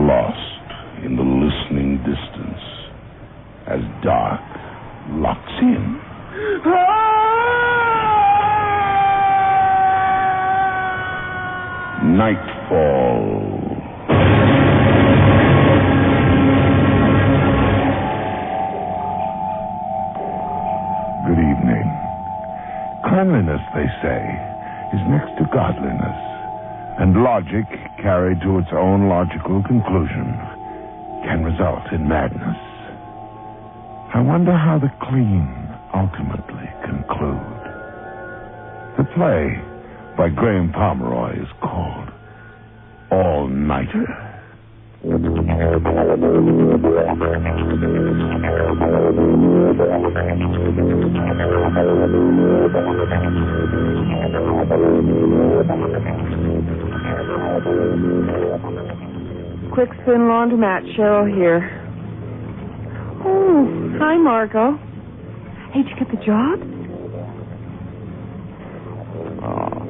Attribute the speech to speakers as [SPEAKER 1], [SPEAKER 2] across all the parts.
[SPEAKER 1] lost in the listening distance as dark locks in. Nightfall. Good evening. Cleanliness, they say, is next to godliness, and logic, carried to its own logical conclusion, can result in madness. I wonder how the clean ultimately conclude. The play by Graham Pomeroy is called Allnighter.
[SPEAKER 2] Quick Spin Laundromat, Cheryl here. Oh, hi, Margot. Hey, did you get the job? Oh.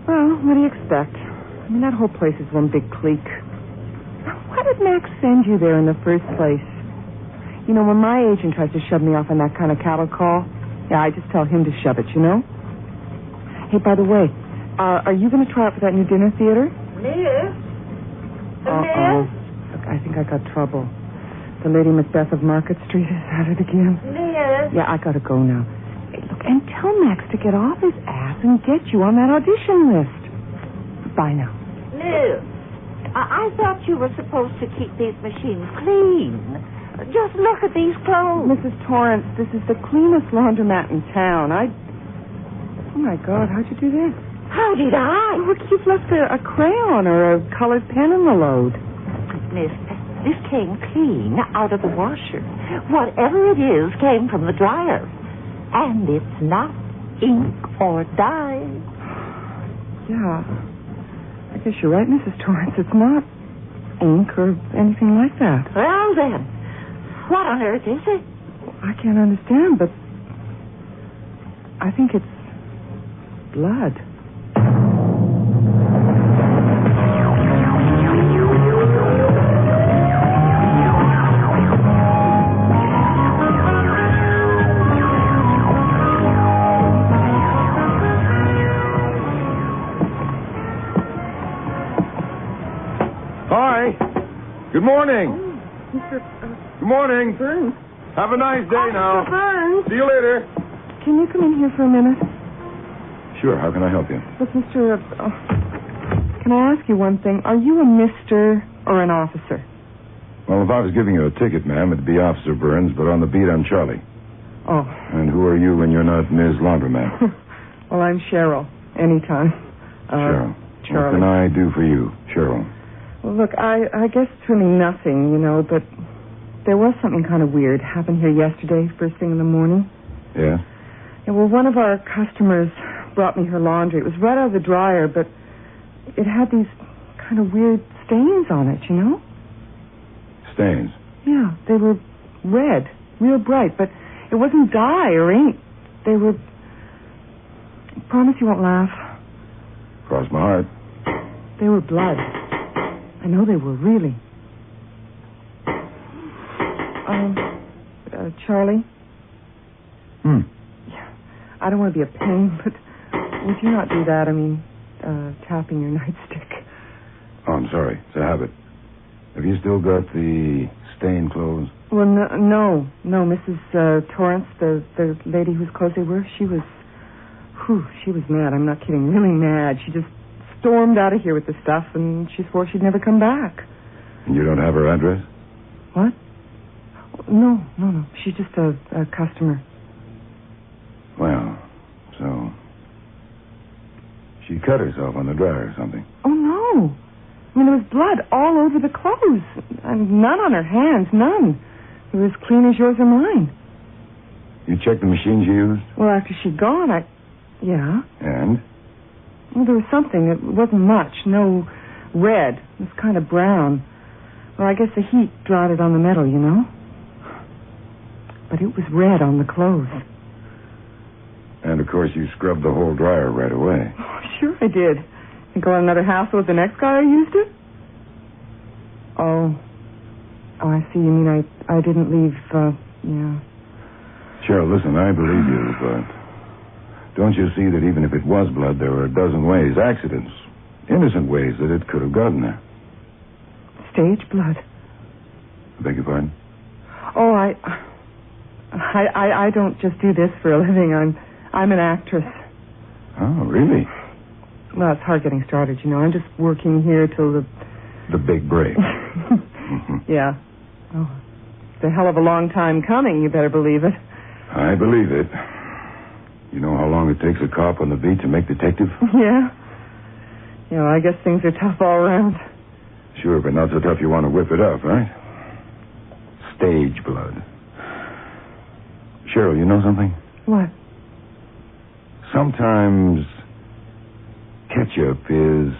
[SPEAKER 2] Well, what do you expect? I mean, that whole place is one big clique. Why did Max send you there in the first place? You know, when my agent tries to shove me off on that kind of cattle call, yeah, I just tell him to shove it, you know? Hey, by the way, are you going to try out for that new dinner theater?
[SPEAKER 3] Liz?
[SPEAKER 2] Uh-oh. Look, I think I got trouble. The Lady Macbeth of Market Street is at it again.
[SPEAKER 3] Liz?
[SPEAKER 2] Yeah, I got to go now. Hey, look, and tell Max to get off his ass and get you on that audition list. Bye now.
[SPEAKER 3] Liz, I thought you were supposed to keep these machines clean. Just look at these clothes.
[SPEAKER 2] Mrs. Torrance, this is the cleanest laundromat in town. Oh, my God, how'd you do this?
[SPEAKER 3] How did I?
[SPEAKER 2] Look, you've left a crayon or a colored pen in the load.
[SPEAKER 3] Miss, this came clean out of the washer. Whatever it is came from the dryer. And it's not ink or dye.
[SPEAKER 2] Yeah. I guess you're right, Mrs. Torrance. It's not ink or anything like that.
[SPEAKER 3] Well, then, what on earth is it?
[SPEAKER 2] I can't understand, but I think it's blood.
[SPEAKER 4] Good morning.
[SPEAKER 2] Oh, Mr.
[SPEAKER 4] Good morning.
[SPEAKER 2] Burns.
[SPEAKER 4] Have a nice day now.
[SPEAKER 2] Mr. Burns.
[SPEAKER 4] See you later.
[SPEAKER 2] Can you come in here for a minute?
[SPEAKER 4] Sure. How can I help you?
[SPEAKER 2] Look, Mr. Can I ask you one thing? Are you a Mr. or an officer?
[SPEAKER 4] Well, if I was giving you a ticket, ma'am, it'd be Officer Burns, but on the beat, I'm Charlie.
[SPEAKER 2] Oh.
[SPEAKER 4] And who are you when you're not Ms. Laundromat?
[SPEAKER 2] Well, I'm Cheryl. Anytime.
[SPEAKER 4] Cheryl.
[SPEAKER 2] Charlie.
[SPEAKER 4] What can I do for you, Cheryl?
[SPEAKER 2] Well, look, I guess it's really nothing, you know, but there was something kind of weird happened here yesterday, first thing in the morning.
[SPEAKER 4] Yeah?
[SPEAKER 2] Yeah, well, one of our customers brought me her laundry. It was right out of the dryer, but it had these kind of weird stains on it, you know?
[SPEAKER 4] Stains?
[SPEAKER 2] Yeah, they were red, real bright, but it wasn't dye or ink. They were... Promise you won't laugh.
[SPEAKER 4] Cross my heart.
[SPEAKER 2] They were blood. I know they were, really. Charlie? Yeah, I don't want to be a pain, but would you not do that? I mean, tapping your nightstick.
[SPEAKER 4] Oh, I'm sorry. It's a habit. Have you still got the stained clothes?
[SPEAKER 2] Well, no. Mrs. Torrance, the lady whose clothes they were, she was mad. I'm not kidding. Really mad. She just stormed out of here with the stuff, and she swore she'd never come back.
[SPEAKER 4] And you don't have her address?
[SPEAKER 2] What? No. She's just a customer.
[SPEAKER 4] Well, so... she cut herself on the dryer or something.
[SPEAKER 2] Oh, no. I mean, there was blood all over the clothes. And none on her hands, none. They were as clean as yours or mine.
[SPEAKER 4] You checked the machines you used?
[SPEAKER 2] Well, after she'd gone, Yeah.
[SPEAKER 4] And?
[SPEAKER 2] Well, there was something. It wasn't much. No red. It was kind of brown. Well, I guess the heat dried it on the metal, you know? But it was red on the clothes.
[SPEAKER 4] And, of course, you scrubbed the whole dryer right away.
[SPEAKER 2] Oh, sure I did. Think I'll have another hassle with the next guy who used it? Oh, I see. You mean I didn't leave, yeah.
[SPEAKER 4] Cheryl, listen, I believe you, but don't you see that even if it was blood, there were a dozen ways, accidents, innocent ways that it could have gotten there?
[SPEAKER 2] Stage blood?
[SPEAKER 4] I beg your pardon?
[SPEAKER 2] Oh, I don't just do this for a living. I'm an actress.
[SPEAKER 4] Oh, really?
[SPEAKER 2] Well, it's hard getting started, you know. I'm just working here till
[SPEAKER 4] the big break.
[SPEAKER 2] Yeah. Oh, it's a hell of a long time coming, you better believe it.
[SPEAKER 4] I believe it. You know how long it takes a cop on the beat to make detective?
[SPEAKER 2] Yeah. You know, I guess things are tough all around.
[SPEAKER 4] Sure, but not so tough you want to whip it up, right? Stage blood. Cheryl, you know something?
[SPEAKER 2] What?
[SPEAKER 4] Sometimes ketchup is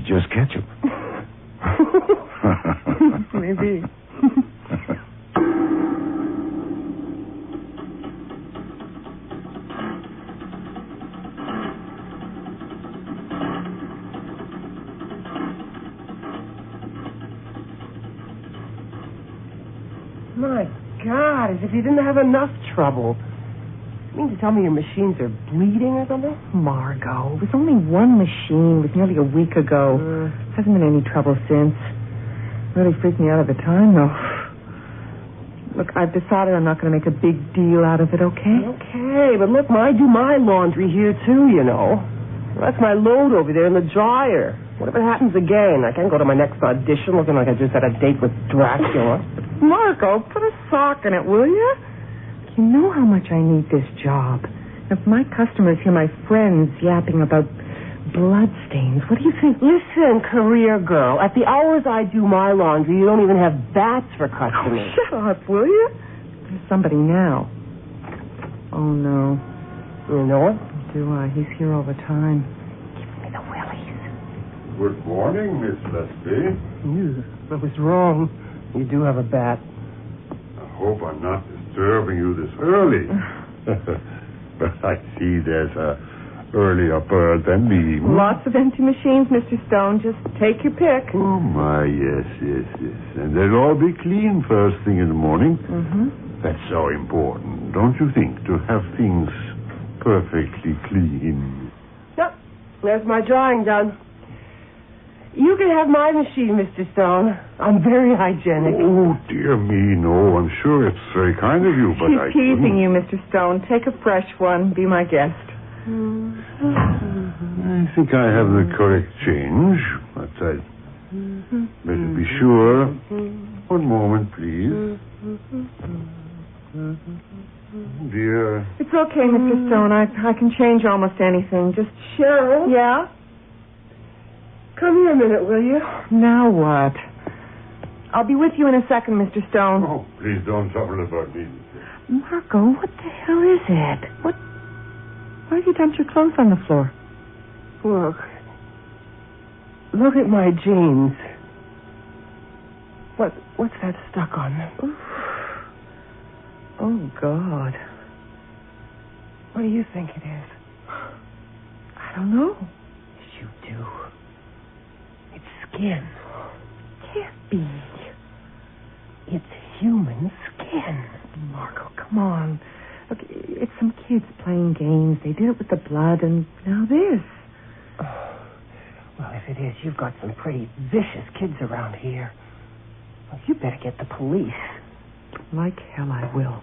[SPEAKER 4] just ketchup.
[SPEAKER 2] Maybe.
[SPEAKER 5] My God, as if you didn't have enough trouble. You mean to tell me your machines are bleeding or something?
[SPEAKER 2] Margot, it was only one machine. It was nearly a week ago. Hasn't been any trouble since. Really freaked me out at the time, though. Look, I've decided I'm not going to make a big deal out of it, okay?
[SPEAKER 5] Okay, but look, I do my laundry here, too, you know. That's my load over there in the dryer. What if it happens again? I can't go to my next audition looking like I just had a date with Dracula.
[SPEAKER 2] Margot, put a sock in it, will you? You know how much I need this job. If my customers hear my friends yapping about bloodstains, what do you think?
[SPEAKER 5] Listen, career girl, at the hours I do my laundry, you don't even have bats for customers.
[SPEAKER 2] Oh, shut up, will you? There's somebody now. Oh, no.
[SPEAKER 5] You know it?
[SPEAKER 2] Do I? He's here all the time.
[SPEAKER 3] Give me the willies.
[SPEAKER 1] Good morning, Miss Leslie.
[SPEAKER 5] I was wrong. You do have a bat.
[SPEAKER 1] I hope I'm not disturbing you this early. But I see there's a earlier bird than me.
[SPEAKER 2] Lots of empty machines, Mr. Stone. Just take your pick.
[SPEAKER 1] Oh, my, yes. And they'll all be clean first thing in the morning.
[SPEAKER 2] Mm-hmm.
[SPEAKER 1] That's so important, don't you think, to have things perfectly clean?
[SPEAKER 5] Yep. There's my drawing done. You can have my machine, Mr. Stone. I'm very hygienic.
[SPEAKER 1] Oh, dear me, no. I'm sure it's very kind of you, but
[SPEAKER 2] She's teasing you, Mr. Stone. Take a fresh one. Be my guest.
[SPEAKER 1] I think I have the correct change, but I'd better be sure. One moment, please. Dear.
[SPEAKER 2] It's okay, Mr. Stone. I can change almost anything. Just...
[SPEAKER 5] Cheryl?
[SPEAKER 2] Yeah?
[SPEAKER 5] Come here a minute, will you?
[SPEAKER 2] Now what? I'll be with you in a second, Mr. Stone.
[SPEAKER 1] Oh, please don't trouble about me.
[SPEAKER 2] Margot, what the hell is it? Why have you dumped your clothes on the floor?
[SPEAKER 5] Look at my jeans. What's that stuck on them?
[SPEAKER 2] Oof. Oh, God.
[SPEAKER 5] What do you think it is?
[SPEAKER 2] I don't know.
[SPEAKER 5] Yes, you do. It's skin.
[SPEAKER 2] Can't be.
[SPEAKER 5] It's human skin.
[SPEAKER 2] Margot, come on. Look, it's some kids playing games. They did it with the blood, and now this.
[SPEAKER 5] Oh, well, if it is, you've got some pretty vicious kids around here. Well, you better get the police.
[SPEAKER 2] Like hell I will.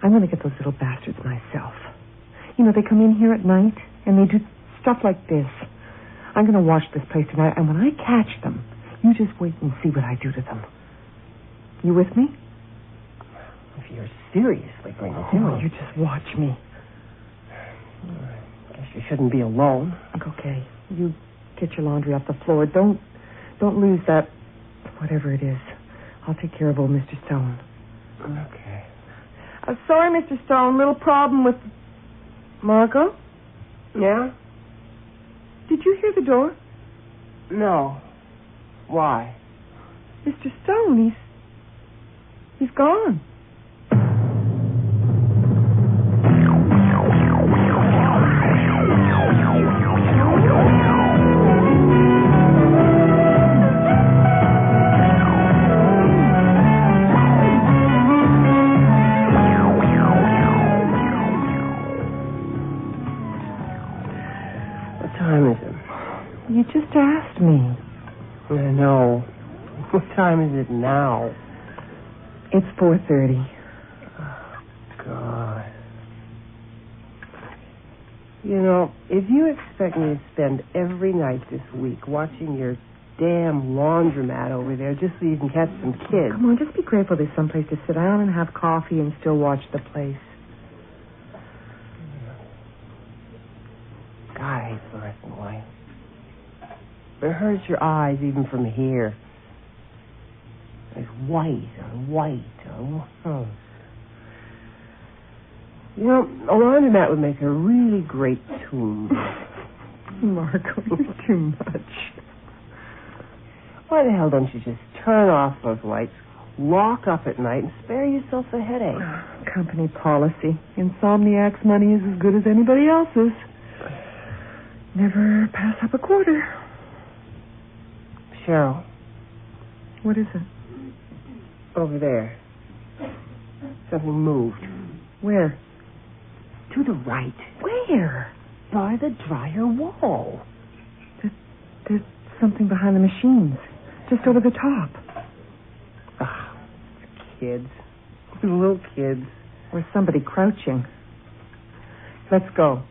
[SPEAKER 2] I'm going to get those little bastards myself. You know, they come in here at night, and they do stuff like this. I'm going to watch this place tonight, and when I catch them, you just wait and see what I do to them. You with me?
[SPEAKER 5] If you're seriously going to do it.
[SPEAKER 2] You just watch me.
[SPEAKER 5] I guess you shouldn't be alone.
[SPEAKER 2] Okay. You get your laundry off the floor. Don't lose that, whatever it is. I'll take care of old Mr. Stone.
[SPEAKER 5] Okay.
[SPEAKER 2] Sorry, Mr. Stone. Little problem with... Margot?
[SPEAKER 5] Yeah?
[SPEAKER 2] Did you hear the door?
[SPEAKER 5] No. Why?
[SPEAKER 2] Mr. Stone, he's gone.
[SPEAKER 5] I know. What time is it now?
[SPEAKER 2] It's 4:30.
[SPEAKER 5] Oh, God. You know, if you expect me to spend every night this week watching your damn laundromat over there just so you can catch some kids...
[SPEAKER 2] Come on, just be grateful there's someplace to sit down and have coffee and still watch the place.
[SPEAKER 5] God, I hate fluorescent light. It hurts your eyes even from here. It's white on white on... Oh. You know, a laundromat would make a really great tomb.
[SPEAKER 2] Marco, you're too much.
[SPEAKER 5] Why the hell don't you just turn off those lights, lock up at night, and spare yourself the headache?
[SPEAKER 2] Company policy. Insomniac's money is as good as anybody else's. Never pass up a quarter.
[SPEAKER 5] Cheryl.
[SPEAKER 2] What is it?
[SPEAKER 5] Over there. Something moved.
[SPEAKER 2] Where?
[SPEAKER 5] To the right.
[SPEAKER 2] Where?
[SPEAKER 5] By the dryer wall.
[SPEAKER 2] There's something behind the machines. Just over the top.
[SPEAKER 5] Ah, kids. Little kids.
[SPEAKER 2] Or somebody crouching. Let's go.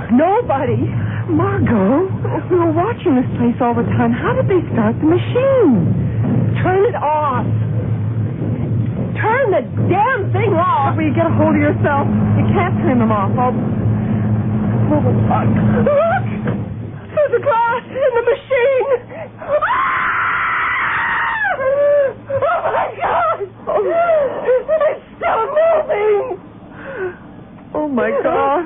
[SPEAKER 5] Nobody.
[SPEAKER 2] Margot, we were watching this place all the time. How did they start the machine?
[SPEAKER 5] Turn it off. Turn the damn thing off.
[SPEAKER 2] Will you get a hold of yourself? You can't turn them off.
[SPEAKER 5] Look! Through the glass in the machine. Oh, my God. It's still moving.
[SPEAKER 2] Oh, my God.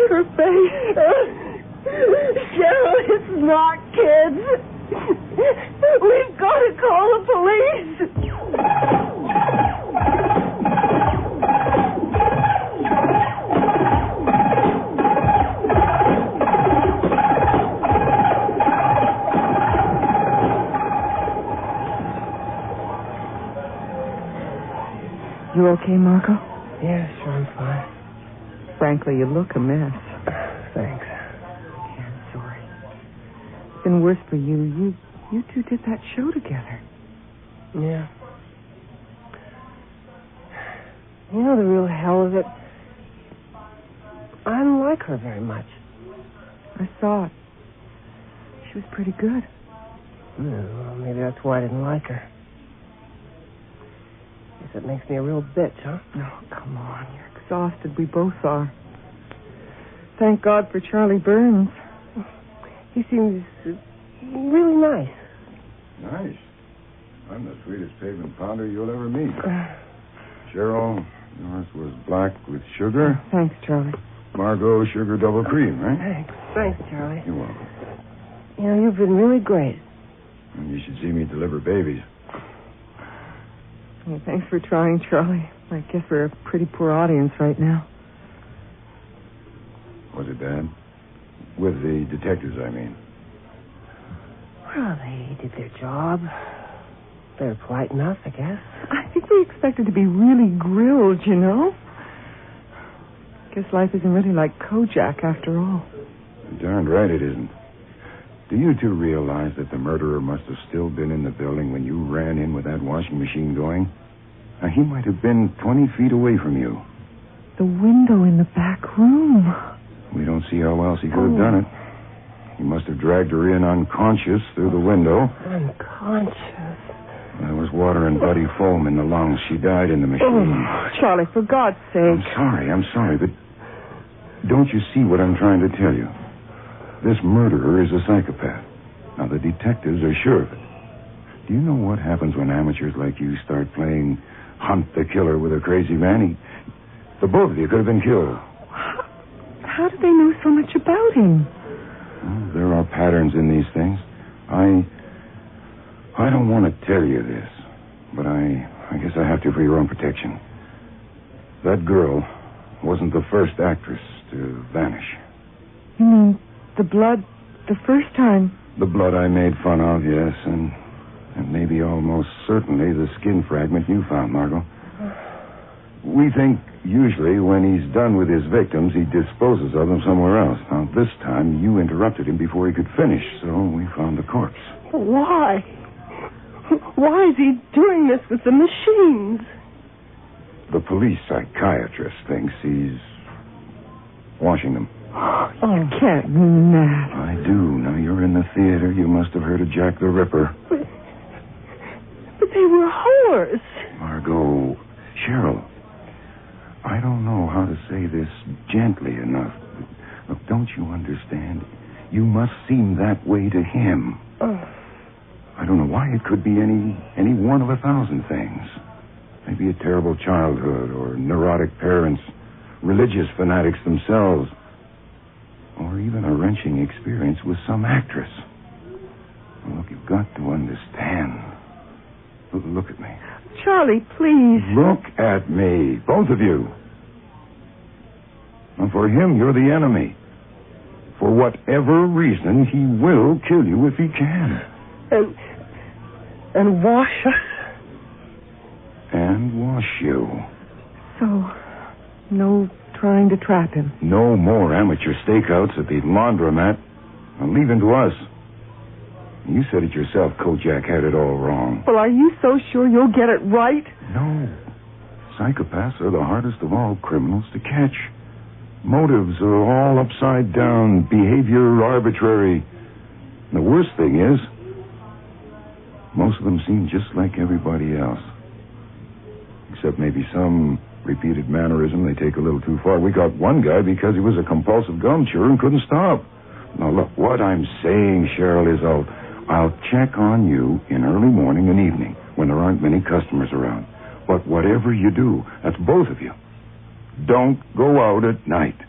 [SPEAKER 2] Her face.
[SPEAKER 5] Cheryl, it's not kids. We've got to call the police.
[SPEAKER 2] You okay, Marco?
[SPEAKER 5] Yeah, sure, I'm fine.
[SPEAKER 2] Frankly, you look a mess.
[SPEAKER 5] Thanks.
[SPEAKER 2] Yeah, I'm sorry. It's been worse for you. You two did that show together.
[SPEAKER 5] Yeah. You know the real hell of it? I don't like her very much.
[SPEAKER 2] I saw it. She was pretty good.
[SPEAKER 5] Well, maybe that's why I didn't like her. Guess that makes me a real bitch, huh?
[SPEAKER 2] No, come on. You're exhausted. We both are. Thank God for Charlie Burns.
[SPEAKER 5] He seems really nice.
[SPEAKER 4] Nice. I'm the sweetest pavement pounder you'll ever meet. Cheryl, yours was black with sugar.
[SPEAKER 2] Thanks, Charlie.
[SPEAKER 4] Margot, sugar double cream, right?
[SPEAKER 5] Thanks, Charlie.
[SPEAKER 4] You're welcome.
[SPEAKER 5] You know, you've been really great.
[SPEAKER 4] And you should see me deliver babies.
[SPEAKER 2] Well, thanks for trying, Charlie. I guess we're a pretty poor audience right now.
[SPEAKER 4] Was it bad? With the detectives, I mean.
[SPEAKER 5] Well, they did their job. They were polite enough, I guess.
[SPEAKER 2] I think we expected to be really grilled, you know? Guess life isn't really like Kojak after all.
[SPEAKER 4] Darn right it isn't. Do you two realize that the murderer must have still been in the building when you ran in with that washing machine going? Now, he might have been 20 feet away from you.
[SPEAKER 2] The window in the back room.
[SPEAKER 4] We don't see how else he could have done it. He must have dragged her in unconscious through the window.
[SPEAKER 5] Unconscious?
[SPEAKER 4] There was water and bloody foam in the lungs. She died in the machine.
[SPEAKER 2] Oh, Charlie, for God's sake.
[SPEAKER 4] I'm sorry, but don't you see what I'm trying to tell you? This murderer is a psychopath. Now, the detectives are sure of it. Do you know what happens when amateurs like you start playing hunt the killer with a crazy man? The both of you could have been killed.
[SPEAKER 2] How did they know so much about him?
[SPEAKER 4] Well, there are patterns in these things. I don't want to tell you this, but I guess I have to for your own protection. That girl wasn't the first actress to vanish.
[SPEAKER 2] You mean the blood the first time.
[SPEAKER 4] The blood I made fun of, yes, and maybe almost certainly the skin fragment you found, Margot. We think usually when he's done with his victims, he disposes of them somewhere else. Now, this time you interrupted him before he could finish, so we found the corpse.
[SPEAKER 5] Why? Why is he doing this with the machines?
[SPEAKER 4] The police psychiatrist thinks he's washing them.
[SPEAKER 2] You can't mean that.
[SPEAKER 4] I do. Now, you're in the theater. You must have heard of Jack the Ripper.
[SPEAKER 5] But they were whores.
[SPEAKER 4] Margot, Cheryl, I don't know how to say this gently enough. Look, don't you understand? You must seem that way to him. I don't know why. It could be any one of 1,000 things. Maybe a terrible childhood, or neurotic parents, religious fanatics themselves, or even a wrenching experience with some actress. Well, look, you've got to understand. Look at me.
[SPEAKER 2] Charlie, please.
[SPEAKER 4] Look at me, both of you. And for him, you're the enemy. For whatever reason, he will kill you if he can.
[SPEAKER 5] And wash us.
[SPEAKER 4] And wash you.
[SPEAKER 2] So, no trying to trap him.
[SPEAKER 4] No more amateur stakeouts at the laundromat. Now, leave him to us. You said it yourself, Kojak had it all wrong.
[SPEAKER 2] Well, are you so sure you'll get it right?
[SPEAKER 4] No. Psychopaths are the hardest of all criminals to catch. Motives are all upside down, behavior arbitrary. And the worst thing is, most of them seem just like everybody else. Except maybe some repeated mannerism they take a little too far. We got one guy because he was a compulsive gum chewer and couldn't stop. Now, look, what I'm saying, Cheryl, is I'll check on you in early morning and evening when there aren't many customers around. But whatever you do, that's both of you. Don't go out at night.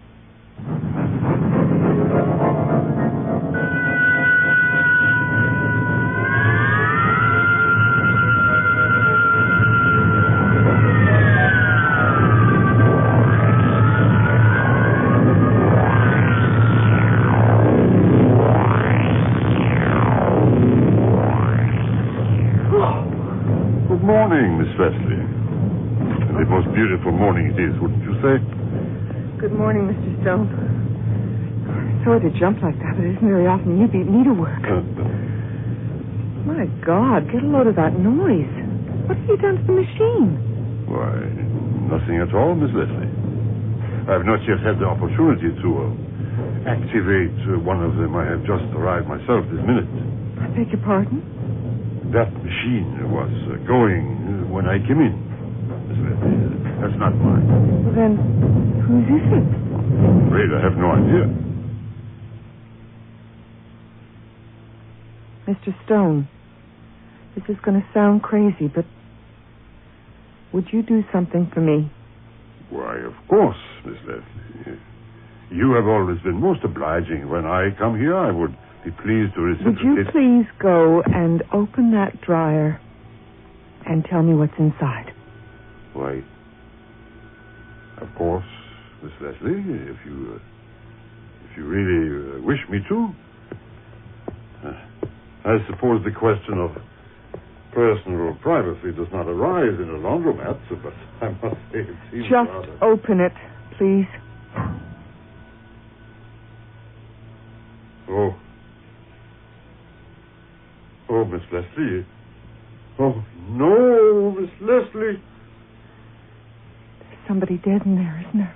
[SPEAKER 6] Good morning, Miss Wesley. The most beautiful morning it is, wouldn't you say?
[SPEAKER 2] Good morning, Mr. Stone. Sorry to jump like that, but it isn't very often you beat me to work. My God, get a load of that noise. What have you done to the machine?
[SPEAKER 6] Why, nothing at all, Miss Wesley. I have not yet had the opportunity to activate one of them. I have just arrived myself this minute.
[SPEAKER 2] I beg your pardon?
[SPEAKER 6] That machine was going when I came in. Miss Wesley, that's not mine.
[SPEAKER 2] Well, then, whose is it?
[SPEAKER 6] I'm afraid I have no idea.
[SPEAKER 2] Mr. Stone, this is going to sound crazy, but would you do something for me?
[SPEAKER 6] Why, of course, Miss Leslie. You have always been most obliging. When I come here, I would be pleased to reciprocate.
[SPEAKER 2] Would you please go and open that dryer and tell me what's inside?
[SPEAKER 6] Why, of course, Miss Leslie, if you really wish me to. I suppose the question of personal privacy does not arise in a laundromat, but I must say it seems
[SPEAKER 2] Just
[SPEAKER 6] rather...
[SPEAKER 2] open it, please.
[SPEAKER 6] Oh, Miss Leslie. Oh, no, Miss Leslie.
[SPEAKER 2] There's somebody dead in there, isn't there?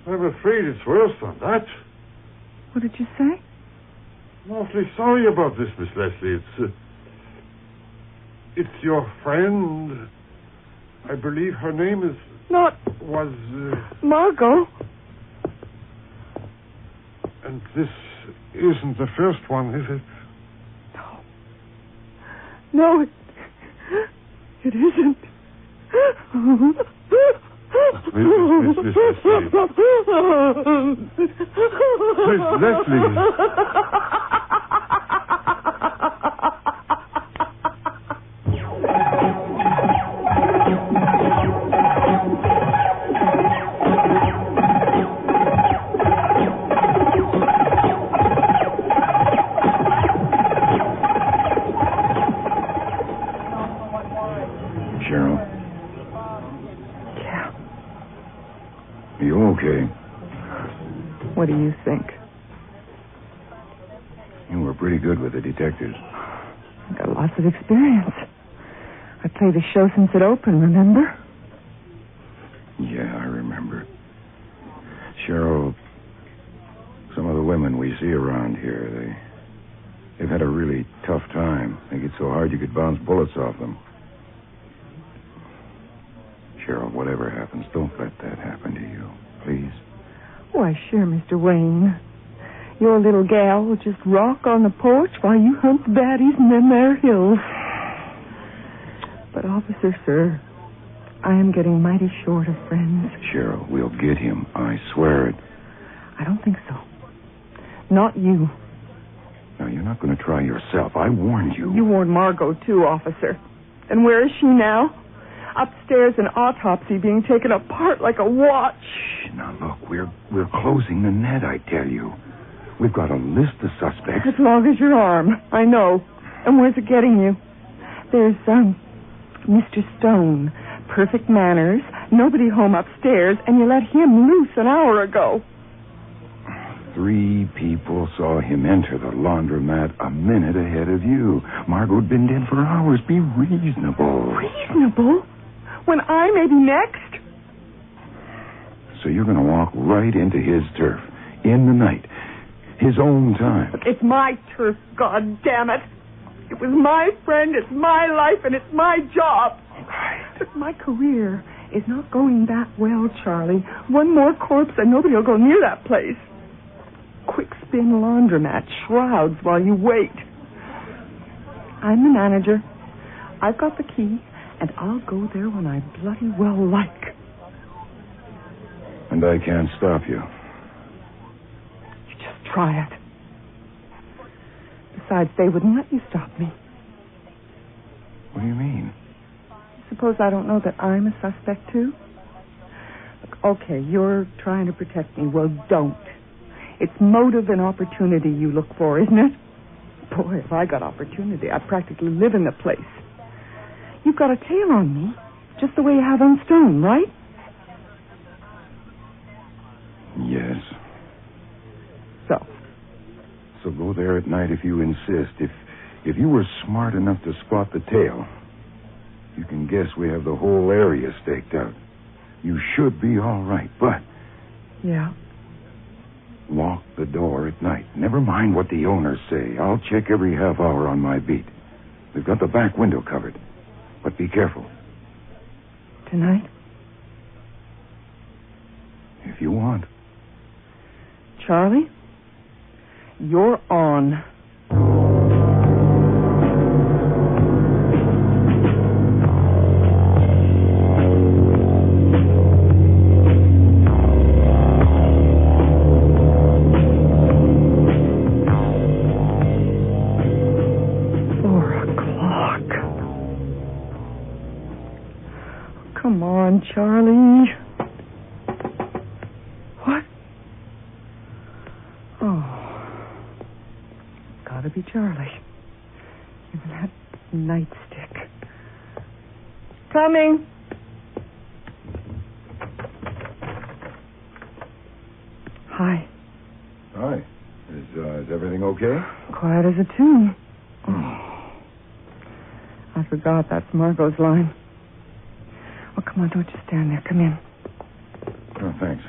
[SPEAKER 6] I'm afraid it's worse than that.
[SPEAKER 2] What did you say?
[SPEAKER 6] I'm awfully sorry about this, Miss Leslie. It's your friend. I believe her name is... Was...
[SPEAKER 2] Margot.
[SPEAKER 6] And this isn't the first one, is it?
[SPEAKER 2] No, it isn't.
[SPEAKER 6] Miss Leslie.
[SPEAKER 4] were pretty good with the detectives.
[SPEAKER 2] I've got lots of experience. I played the show since it opened, remember?
[SPEAKER 4] Yeah, I remember. Cheryl, some of the women we see around here, they've had a really tough time. They get so hard you could bounce bullets off them. Cheryl, whatever happens, don't let that happen to you, please.
[SPEAKER 2] Why, sure, Mr. Wayne. Your little gal will just rock on the porch while you hunt the baddies in them there hills. But, officer, sir, I am getting mighty short of friends.
[SPEAKER 4] Cheryl, we'll get him. I swear it.
[SPEAKER 2] I don't think so. Not you.
[SPEAKER 4] Now, you're not going to try yourself. I warned you.
[SPEAKER 2] You warned Margot, too, officer. And where is she now? Upstairs in autopsy, being taken apart like a watch.
[SPEAKER 4] Shh, now, look, we're closing the net, I tell you. We've got a list of suspects.
[SPEAKER 2] As long as your arm. I know. And where's it getting you? There's, Mr. Stone. Perfect manners. Nobody home upstairs, and you let him loose an hour ago.
[SPEAKER 4] 3 people saw him enter the laundromat a minute ahead of you. Margot'd been dead for hours. Be reasonable.
[SPEAKER 2] Reasonable? When I may be next?
[SPEAKER 4] So you're going to walk right into his turf. In the night. His own time.
[SPEAKER 2] It's my turf, God damn it. It was my friend, it's my life, and it's my job.
[SPEAKER 4] Right.
[SPEAKER 2] But my career is not going that well, Charlie. One more corpse and nobody will go near that place. Quick spin laundromat, shrouds while you wait. I'm the manager. I've got the key, and I'll go there when I bloody well like.
[SPEAKER 4] And I can't stop you.
[SPEAKER 2] You just try it. Besides, they wouldn't let you stop me.
[SPEAKER 4] What do you mean?
[SPEAKER 2] Suppose I don't know that I'm a suspect, too? Look, okay, you're trying to protect me. Well, don't. It's motive and opportunity you look for, isn't it? Boy, if I got opportunity, I'd practically live in the place. You've got a tail on me, just the way you have on Stone, right?
[SPEAKER 4] Yes.
[SPEAKER 2] So
[SPEAKER 4] go there at night if you insist. If you were smart enough to spot the tail, you can guess we have the whole area staked out. You should be all right, but...
[SPEAKER 2] Yeah?
[SPEAKER 4] Lock the door at night. Never mind what the owners say. I'll check every half hour on my beat. We've got the back window covered. But be careful.
[SPEAKER 2] Tonight?
[SPEAKER 4] If you want.
[SPEAKER 2] Charlie? You're on. Come on, Charlie. What? Oh. Gotta be Charlie. Give me that nightstick. Coming. Hi.
[SPEAKER 4] Hi. Is everything okay?
[SPEAKER 2] Quiet as a tomb. Oh. I forgot that's Margot's line. Oh, come on, don't just stand there. Come in.
[SPEAKER 4] Oh, thanks.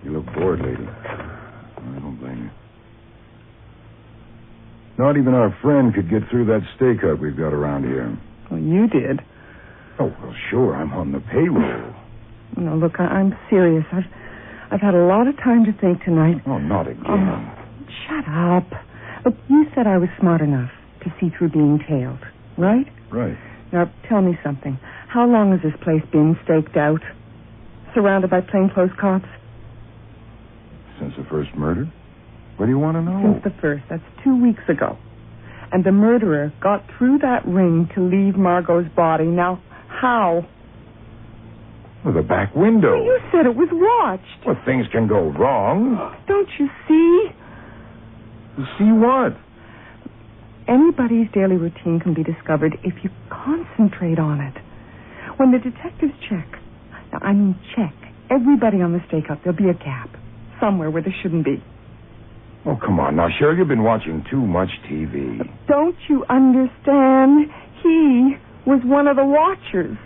[SPEAKER 4] You look bored, lady. I don't blame you. Not even our friend could get through that stakeout we've got around here.
[SPEAKER 2] Well, you did.
[SPEAKER 4] Oh, well, sure. I'm on the payroll.
[SPEAKER 2] No, look, I'm serious. I've had a lot of time to think tonight.
[SPEAKER 4] Oh, not again.
[SPEAKER 2] Oh, shut up. Look, you said I was smart enough to see through being tailed, right?
[SPEAKER 4] Right.
[SPEAKER 2] Now, tell me something. How long has this place been staked out? Surrounded by plainclothes cops?
[SPEAKER 4] Since the first murder? What do you want to know?
[SPEAKER 2] Since the first. That's 2 weeks ago. And the murderer got through that ring to leave Margot's body. Now, how?
[SPEAKER 4] With a back window.
[SPEAKER 2] Well, you said it was watched.
[SPEAKER 4] Well, things can go wrong.
[SPEAKER 2] Don't you see?
[SPEAKER 4] You see what?
[SPEAKER 2] Anybody's daily routine can be discovered if you concentrate on it. When the detectives check everybody on the stakeout, there'll be a gap somewhere where there shouldn't be.
[SPEAKER 4] Oh, come on now, Cheryl. You've been watching too much TV.
[SPEAKER 2] Don't you understand? He was one of the watchers.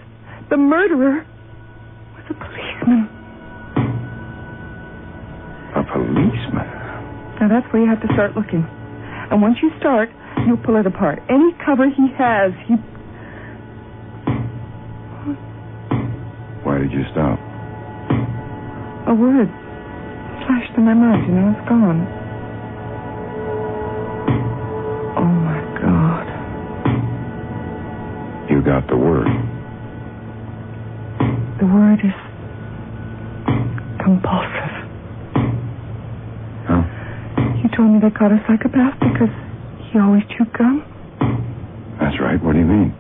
[SPEAKER 2] The murderer was a policeman.
[SPEAKER 4] A policeman?
[SPEAKER 2] Now, that's where you have to start looking. And once you start, you'll pull it apart. Any cover he has,
[SPEAKER 4] Why did you stop?
[SPEAKER 2] A word flashed in my mind, it's gone. Oh, my God.
[SPEAKER 4] You got the word.
[SPEAKER 2] The word is compulsive.
[SPEAKER 4] Huh?
[SPEAKER 2] You told me they caught a psychopath because he always chewed gum?
[SPEAKER 4] That's right. What do you mean?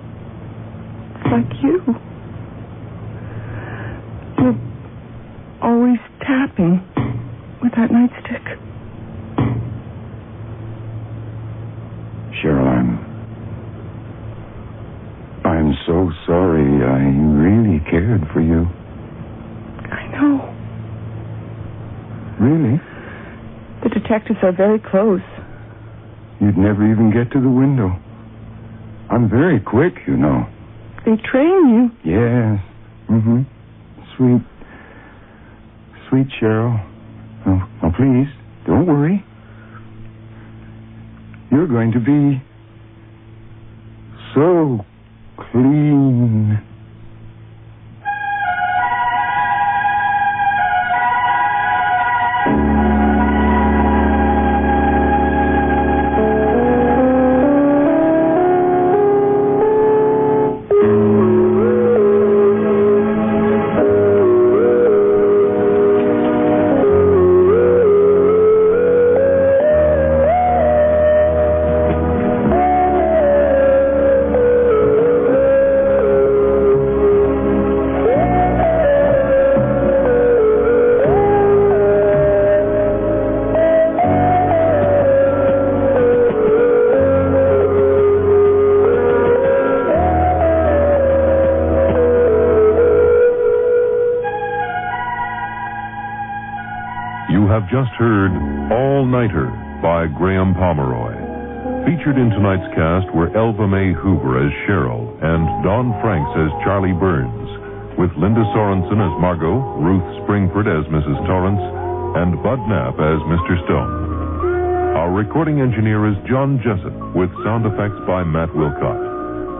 [SPEAKER 2] It's like you. You're always tapping with that nightstick.
[SPEAKER 4] Cheryl, I'm so sorry. I really cared for you.
[SPEAKER 2] I know.
[SPEAKER 4] Really?
[SPEAKER 2] The detectives are very close.
[SPEAKER 4] You'd never even get to the window. I'm very quick, you know.
[SPEAKER 2] They train you.
[SPEAKER 4] Yes. Mm-hmm. Sweet Cheryl. Oh, please, don't worry. You're going to be so clean.
[SPEAKER 7] Just heard Allnighter by Graham Pomeroy. Featured in tonight's cast were Elva Mae Hoover as Cheryl and Don Franks as Charlie Burns, with Linda Sorensen as Margot, Ruth Springford as Mrs. Torrance, and Bud Knapp as Mr. Stone. Our recording engineer is John Jessup, with sound effects by Matt Wilcott.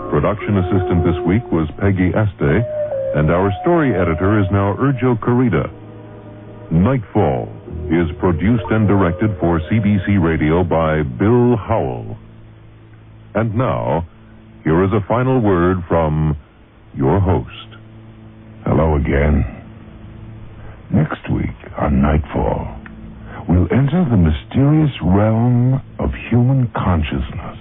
[SPEAKER 7] Production assistant this week was Peggy Este, and our story editor is now Urjo Corrida. Nightfall is produced and directed for CBC Radio by Bill Howell. And now, here is a final word from your host.
[SPEAKER 1] Hello again. Next week on Nightfall, we'll enter the mysterious realm of human consciousness.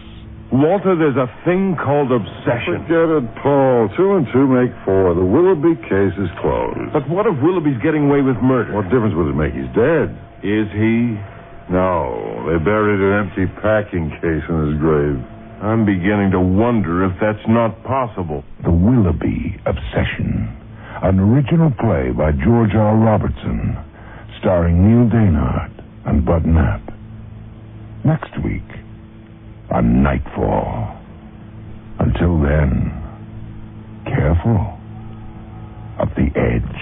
[SPEAKER 6] Walter, there's a thing called obsession. Forget it, Paul. 2 and 2 make 4. The Willoughby case is closed.
[SPEAKER 7] But what if Willoughby's getting away with murder?
[SPEAKER 6] What difference would it make? He's dead.
[SPEAKER 7] Is he?
[SPEAKER 6] No. They buried an empty packing case in his grave.
[SPEAKER 7] I'm beginning to wonder if that's not possible.
[SPEAKER 1] The Willoughby Obsession, an original play by George R. Robertson, starring Neil Daynard and Bud Knapp. Next week on Nightfall. Until then, careful of the edge.